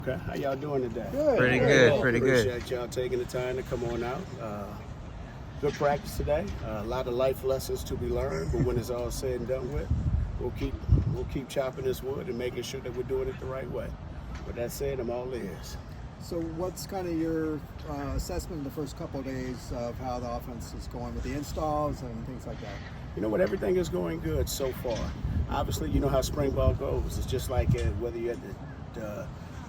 Okay, how y'all doing today? Good. Pretty good, pretty good. Appreciate y'all taking the time to come on out. Good practice today. A lot of life lessons to be learned, but when it's all said and done with, we'll keep chopping this wood and making sure that we're doing it the right way. With that said, I'm all ears. So what's kind of your assessment in the first couple of days of how the offense is going with the installs and things like that? You know what? Everything is going good so far. Obviously, you know how spring ball goes. It's just like whether you're at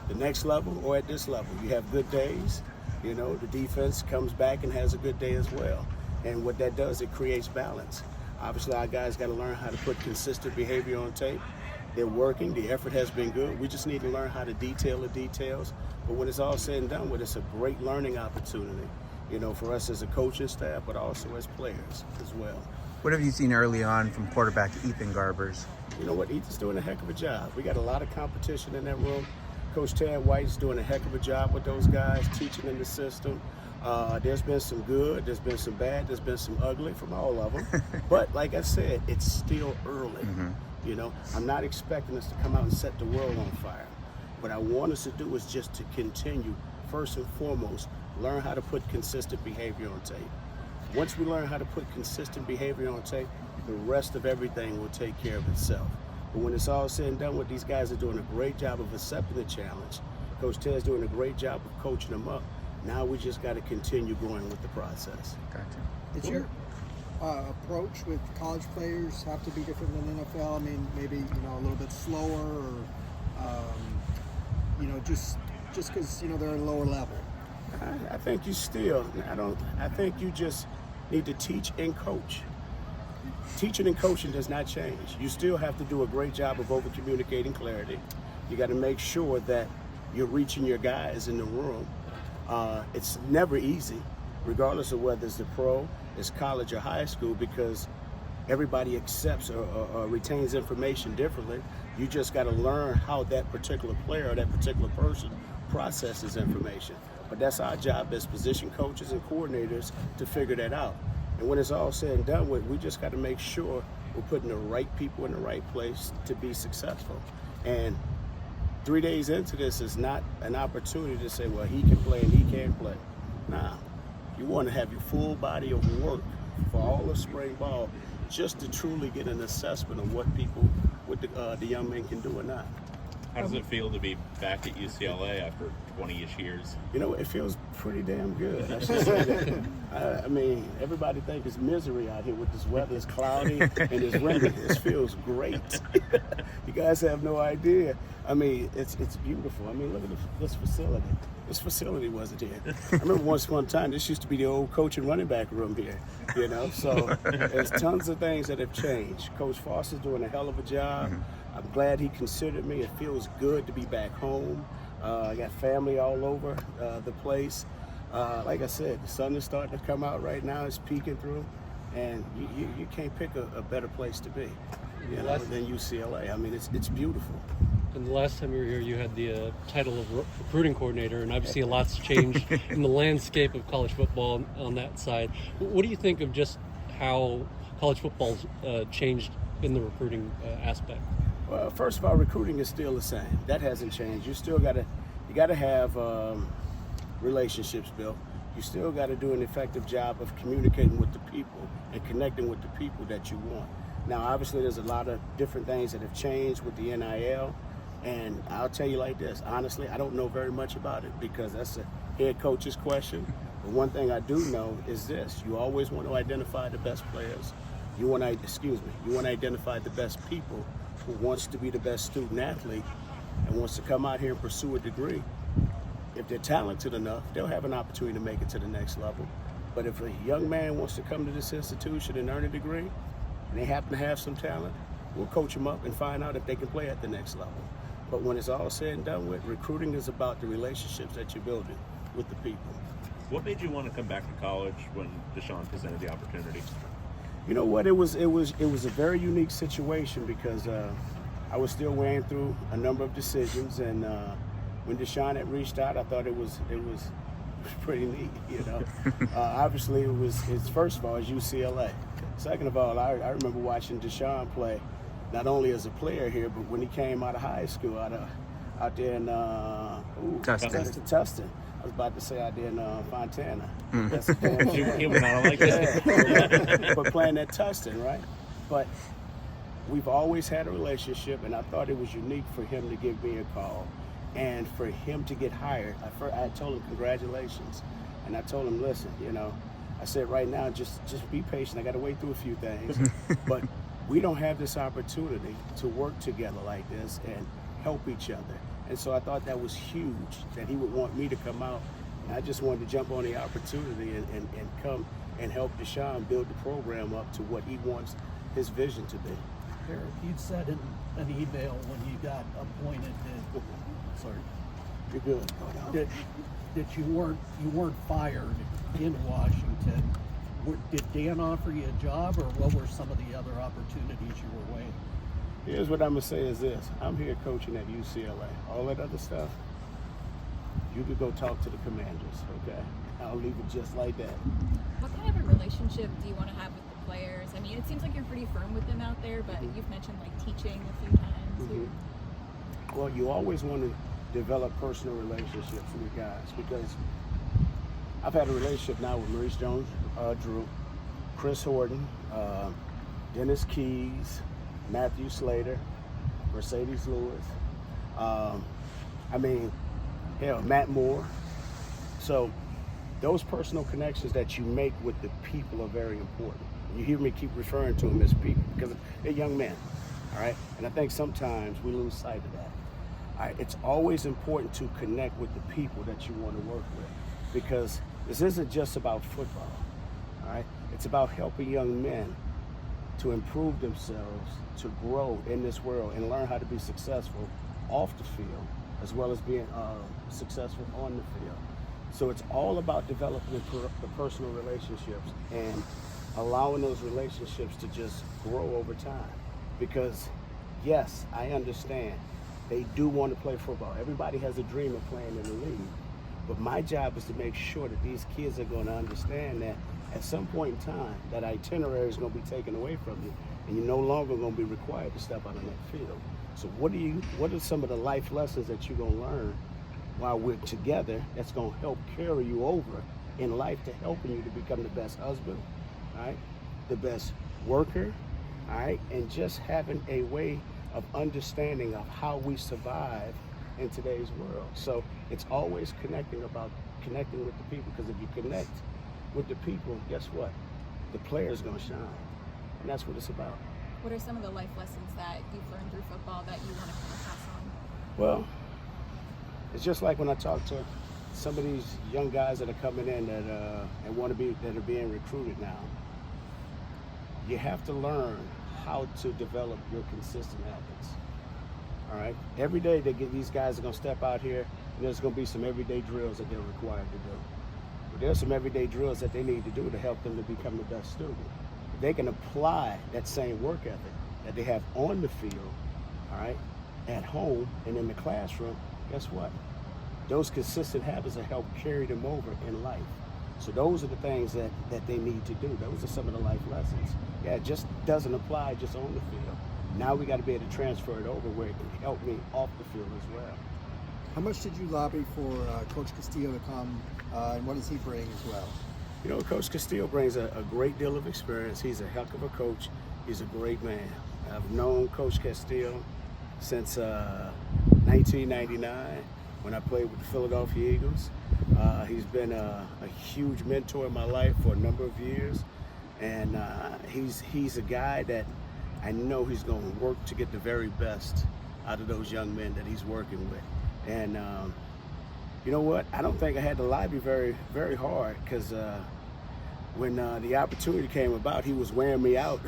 the next level or at this level. You have good days. You know, the defense comes back and has a good day as well. And what that does, it creates balance. Obviously, our guys got to learn how to put consistent behavior on tape. They're working. The effort has been good. We just need to learn how to detail the details. But when it's all said and done with, it's a great learning opportunity, you know, for us as a coaching staff, but also as players as well. What have you seen early on from quarterback Ethan Garbers? You know what? Ethan's doing a heck of a job. We got a lot of competition in that room. Coach Tad White's doing a heck of a job with those guys, teaching them the system. There's been some good, there's been some bad, there's been some ugly from all of them. But like I said, it's still early. Mm-hmm. You know, I'm not expecting us to come out and set the world on fire. What I want us to do is just to continue, first and foremost, learn how to put consistent behavior on tape. Once we learn how to put consistent behavior on tape, the rest of everything will take care of itself. But when it's all said and done with, these guys are doing a great job of accepting the challenge. Coach Ted's doing a great job of coaching them up. Now we just got to continue going with the process. Gotcha. Did your approach with college players have to be different than NFL? I mean, maybe, you know, a little bit slower or, you know, just because, you know, they're at a lower level? I think you still, I think you just need to teach and coach. Teaching and coaching does not change. You still have to do a great job of over-communicating clarity. You got to make sure that you're reaching your guys in the room. It's never easy, regardless of whether it's the pro, it's college or high school, because everybody accepts or retains information differently. You just got to learn how that particular player or that particular person processes information. But that's our job as position coaches and coordinators to figure that out. And when it's all said and done with, we just got to make sure we're putting the right people in the right place to be successful. And 3 days into this is not an opportunity to say, well, he can play and he can't play. Nah, you want to have your full body of work for all of spring ball just to truly get an assessment of what the young men can do or not. How does it feel to be back at UCLA after 20-ish years? You know, it feels pretty damn good. I should say that. I mean, everybody thinks it's misery out here with this weather. It's cloudy and it's raining. It feels great. You guys have no idea. I mean, it's beautiful. I mean, look at this facility. This facility wasn't here. I remember once upon a time, this used to be the old coach and running back room here, you know? So there's tons of things that have changed. Coach Foster's doing a hell of a job. Mm-hmm. I'm glad he considered me. It feels good to be back home. I got family all over the place. Like I said, the sun is starting to come out right now. It's peeking through. And you can't pick a better place to be, you know, than UCLA. I mean, it's beautiful. And the last time you were here, you had the title of recruiting coordinator, and obviously a lot's changed in the landscape of college football on that side. What do you think of just how college football's changed in the recruiting aspect? Well, first of all, recruiting is still the same. That hasn't changed. You still got to have relationships built. You still got to do an effective job of communicating with the people and connecting with the people that you want. Now, obviously, there's a lot of different things that have changed with the NIL. And I'll tell you like this, honestly, I don't know very much about it because that's a head coach's question. But one thing I do know is this: you always want to identify the best players. You want to identify the best people who wants to be the best student athlete and wants to come out here and pursue a degree. If they're talented enough, they'll have an opportunity to make it to the next level. But if a young man wants to come to this institution and earn a degree, and they happen to have some talent, we'll coach them up and find out if they can play at the next level. But when it's all said and done with, recruiting is about the relationships that you're building with the people. What made you want to come back to college when DeShaun presented the opportunity? You know what? It was a very unique situation because I was still weighing through a number of decisions, and when DeShaun had reached out, I thought it was pretty neat. You know, obviously it's first of all it's UCLA. Second of all, I remember watching DeShaun play, not only as a player here, but when he came out of high school, out Out there in Tustin. Tustin. I was about to say out there in Fontana. Mm. That's a damn shame. You would not like that. But playing at Tustin, right? But we've always had a relationship, and I thought it was unique for him to give me a call and for him to get hired. I told him congratulations, and I told him, listen, I said right now just be patient. I got to wait through a few things, but we don't have this opportunity to work together like this and help each other. And so I thought that was huge that he would want me to come out. And I just wanted to jump on the opportunity and come and help DeShaun build the program up to what he wants his vision to be. Eric, you'd said in an email when you got appointed You're good. that you weren't fired in Washington. Did Dan offer you a job, or what were some of the other opportunities you were weighing? Here's what I'm going to say is this. I'm here coaching at UCLA. All that other stuff, you could go talk to the commanders, okay? I'll leave it just like that. What kind of a relationship do you want to have with the players? I mean, it seems like you're pretty firm with them out there, but you've mentioned like teaching a few times. Well, you always want to develop personal relationships with guys because I've had a relationship now with Maurice Jones, Drew, Chris Harden, Dennis Keys, Matthew Slater, Mercedes Lewis. Matt Moore. So those personal connections that you make with the people are very important. You hear me keep referring to them as people because they're young men, all right? And I think sometimes we lose sight of that. All right, it's always important to connect with the people that you want to work with because this isn't just about football, all right? It's about helping young men to improve themselves, to grow in this world and learn how to be successful off the field as well as being successful on the field. So it's all about developing the personal relationships and allowing those relationships to just grow over time. Because yes, I understand they do want to play football. Everybody has a dream of playing in the league. But my job is to make sure that these kids are going to understand that at some point in time, that itinerary is going to be taken away from you, and you're no longer going to be required to step out on that field. So what are some of the life lessons that you're going to learn while we're together that's going to help carry you over in life to helping you to become the best husband, all right, the best worker, all right, and just having a way of understanding of how we survive in today's world. So it's always connecting with the people, because if you connect with the people, guess what? The player's gonna shine. And that's what it's about. What are some of the life lessons that you've learned through football that you want to kind of pass on? Well, it's just like when I talk to some of these young guys that are coming in that that are being recruited now. You have to learn how to develop your consistent habits. All right. Every day these guys are gonna step out here, and there's gonna be some everyday drills that they're required to do. But there's some everyday drills that they need to do to help them to become the best student. If they can apply that same work ethic that they have on the field, all right, at home and in the classroom, guess what? Those consistent habits will help carry them over in life. So those are the things that they need to do. Those are some of the life lessons. Yeah, it just doesn't apply just on the field. Now we got to be able to transfer it over where it can help me off the field as well. How much did you lobby for Coach Castillo to come, and what does he bring as well? You know, Coach Castillo brings a great deal of experience. He's a heck of a coach. He's a great man. I've known Coach Castillo since 1999 when I played with the Philadelphia Eagles. He's been a huge mentor in my life for a number of years. And he's a guy that I know he's going to work to get the very best out of those young men that he's working with. And you know what? I don't think I had to lobby very, very hard, because when the opportunity came about, he was wearing me out.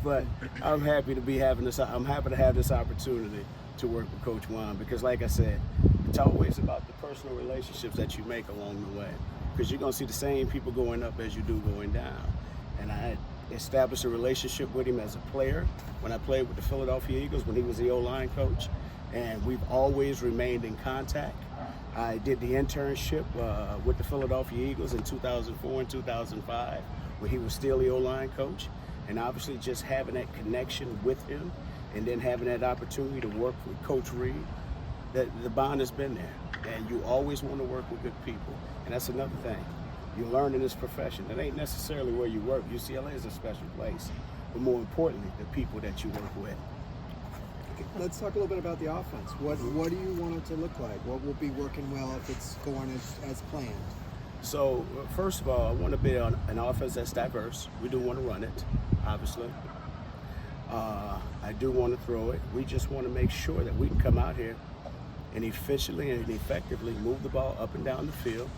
But I'm happy to have this opportunity to work with Coach Juan, because like I said, it's always about the personal relationships that you make along the way, because you're going to see the same people going up as you do going down. And I established a relationship with him as a player when I played with the Philadelphia Eagles when he was the O-line coach, and we've always remained in contact. I did the internship with the Philadelphia Eagles in 2004 and 2005 when he was still the O-line coach, and obviously just having that connection with him and then having that opportunity to work with Coach Reed, that the bond has been there. And you always want to work with good people. And that's another thing. You learn in this profession. It ain't necessarily where you work. UCLA is a special place. But more importantly, the people that you work with. Let's talk a little bit about the offense. What do you want it to look like? What will be working well if it's going as planned? So, first of all, I want to be on an offense that's diverse. We do want to run it, obviously. I do want to throw it. We just want to make sure that we can come out here and efficiently and effectively move the ball up and down the field.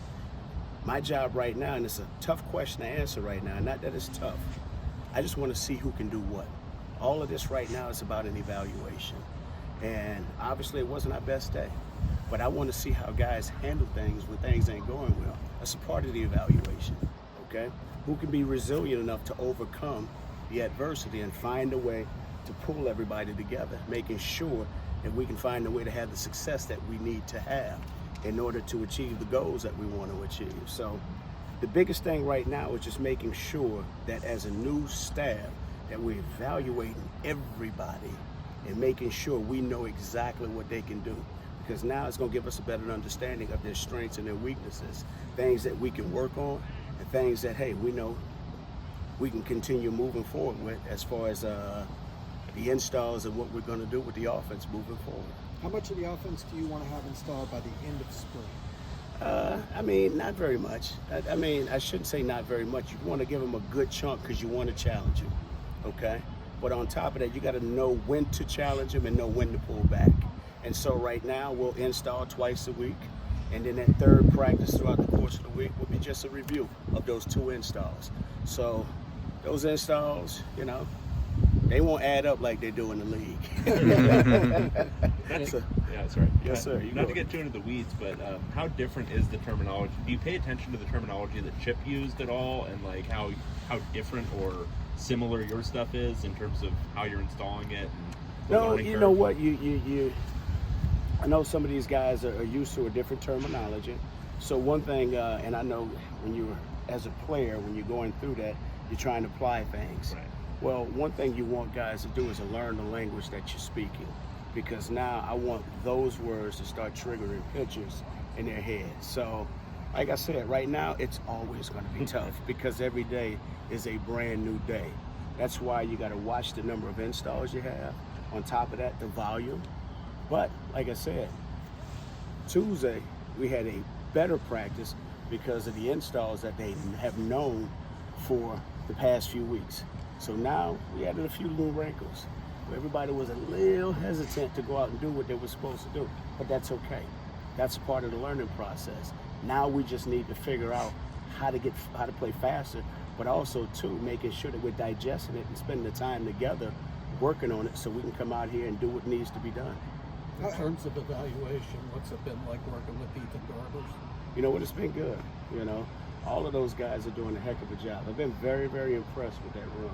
My job right now, and it's a tough question to answer right now, not that it's tough, I just want to see who can do what. All of this right now is about an evaluation. And obviously it wasn't our best day, but I want to see how guys handle things when things ain't going well. That's a part of the evaluation, okay? Who can be resilient enough to overcome the adversity and find a way to pull everybody together, making sure that we can find a way to have the success that we need to have in order to achieve the goals that we want to achieve. So the biggest thing right now is just making sure that as a new staff that we're evaluating everybody and making sure we know exactly what they can do, because now it's going to give us a better understanding of their strengths and their weaknesses, things that we can work on and things that, hey, we know we can continue moving forward with as far as the installs and what we're going to do with the offense moving forward. How much of the offense do you want to have installed by the end of spring? I mean, not very much. I mean, I shouldn't say not very much. You want to give them a good chunk because you want to challenge them, okay? But on top of that, you got to know when to challenge them and know when to pull back. And so right now, we'll install twice a week. And then that third practice throughout the course of the week will be just a review of those 2 installs. So those installs, you know, they won't add up like they do in the league. That's right. Yes, sir. Not to get too into the weeds, but how different is the terminology? Do you pay attention to the terminology that Chip used at all, and like how different or similar your stuff is in terms of how you're installing it? And the No, learning you curve? know what? I know some of these guys are used to a different terminology. So one thing, and I know when you're as a player, when you're going through that, you're trying to apply things. Right. Well, one thing you want guys to do is to learn the language that you're speaking, because now I want those words to start triggering pictures in their head. So, like I said, right now it's always going to be tough because every day is a brand new day. That's why you got to watch the number of installs you have. On top of that, the volume. But like I said, Tuesday we had a better practice because of the installs that they have known for the past few weeks. So now we added a few little wrinkles. Everybody was a little hesitant to go out and do what they were supposed to do, but that's okay. That's part of the learning process. Now we just need to figure out how to play faster, but also too making sure that we're digesting it and spending the time together working on it so we can come out here and do what needs to be done. In terms of evaluation, what's it been like working with Ethan Garbers? You know what, it's been good. You know, all of those guys are doing a heck of a job. I've been very, very impressed with that room.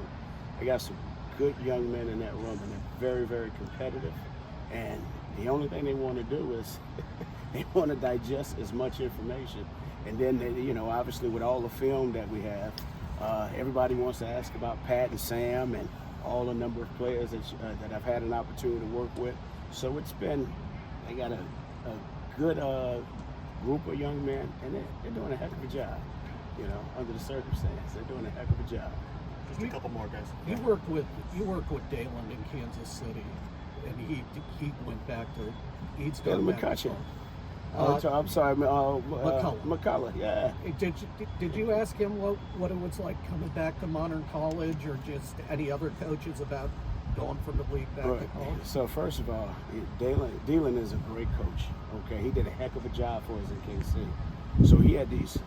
I got some good young men in that room, and they're very, very competitive. And the only thing they want to do is they want to digest as much information. And then, they, you know, obviously with all the film that we have, everybody wants to ask about Pat and Sam and all the number of players that I've had an opportunity to work with. So it's been, they got a good group of young men, and they're doing a heck of a job, you know, under the circumstance. They're doing a heck of a job. Just a couple more, guys. You worked with Dalen in Kansas City, and he went back to Dalen McCutcheon. I'm sorry, McCullough. Yeah. Did you ask him what it was like coming back to Modern College, or just any other coaches about going from the league back to college? So first of all, Dalen is a great coach. Okay, he did a heck of a job for us in KC. So he had these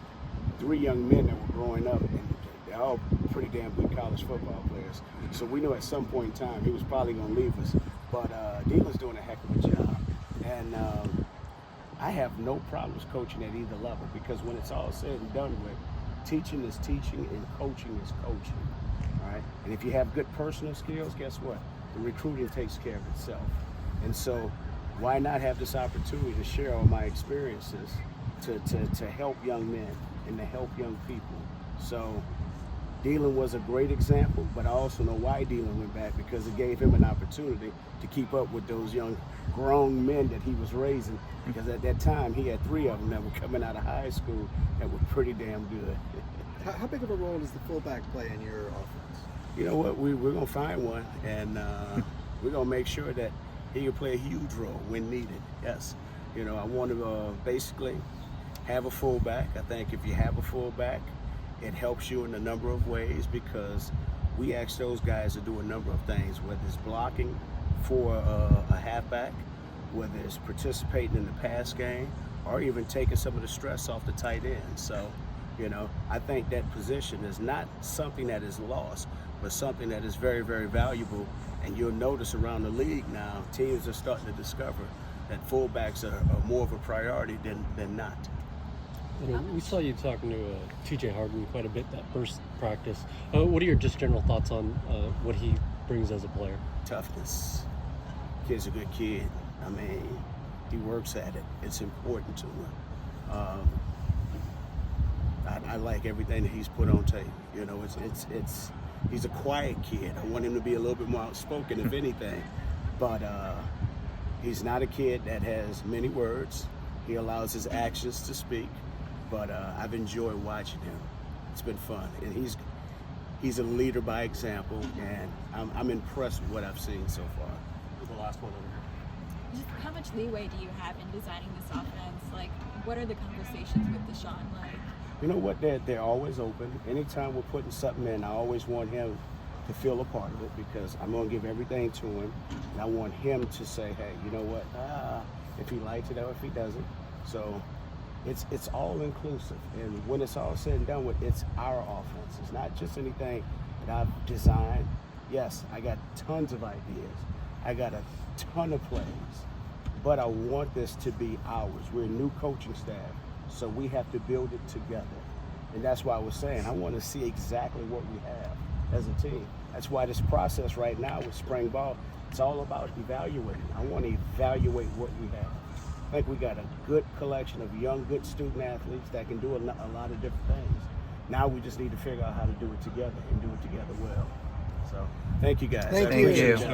3 young men that were growing up, and they're all pretty damn good college football players. So we knew at some point in time he was probably going to leave us. But Dalen's doing a heck of a job, and I have no problems coaching at either level, because when it's all said and done with, teaching is teaching and coaching is coaching. All right? And if you have good personal skills, guess what? The recruiting takes care of itself. And so why not have this opportunity to share all my experiences to help young men and to help young people? So Dylan was a great example, but I also know why Dylan went back, because it gave him an opportunity to keep up with those young grown men that he was raising, because at that time he had 3 of them that were coming out of high school that were pretty damn good. How big of a role does the fullback play in your offense? You know what, we're going to find one, and we're going to make sure that he can play a huge role when needed, yes. You know, I want to basically have a fullback. I think if you have a fullback, it helps you in a number of ways, because we ask those guys to do a number of things, whether it's blocking for a halfback, whether it's participating in the pass game, or even taking some of the stress off the tight end. So, you know, I think that position is not something that is lost, but something that is very, very valuable. And you'll notice around the league now, teams are starting to discover that fullbacks are more of a priority than not. You know, we saw you talking to TJ Harden quite a bit that first practice. What are your just general thoughts on what he brings as a player? Toughness. Kid's a good kid. I mean, he works at it. It's important to him. I like everything that he's put on tape. You know, it's he's a quiet kid. I want him to be a little bit more outspoken, if anything. But he's not a kid that has many words. He allows his actions to speak. But I've enjoyed watching him. It's been fun, and he's a leader by example, and I'm impressed with what I've seen so far. The last one over here. Just how much leeway do you have in designing this offense? Like, what are the conversations with DeShaun like? You know what? They're always open. Anytime we're putting something in, I always want him to feel a part of it, because I'm going to give everything to him, and I want him to say, hey, you know what? If he likes it or if he doesn't. So it's all inclusive, and when it's all said and done with, it's our offense. It's not just anything that I've designed. Yes, I got tons of ideas. I got a ton of plays, but I want this to be ours. We're a new coaching staff, so we have to build it together. And that's why I was saying I want to see exactly what we have as a team. That's why this process right now with spring ball, it's all about evaluating. I want to evaluate what we have. I think we got a good collection of young, good student athletes that can do a lot of different things. Now we just need to figure out how to do it together and do it together well. So, thank you guys. Thank I you. appreciate y'all.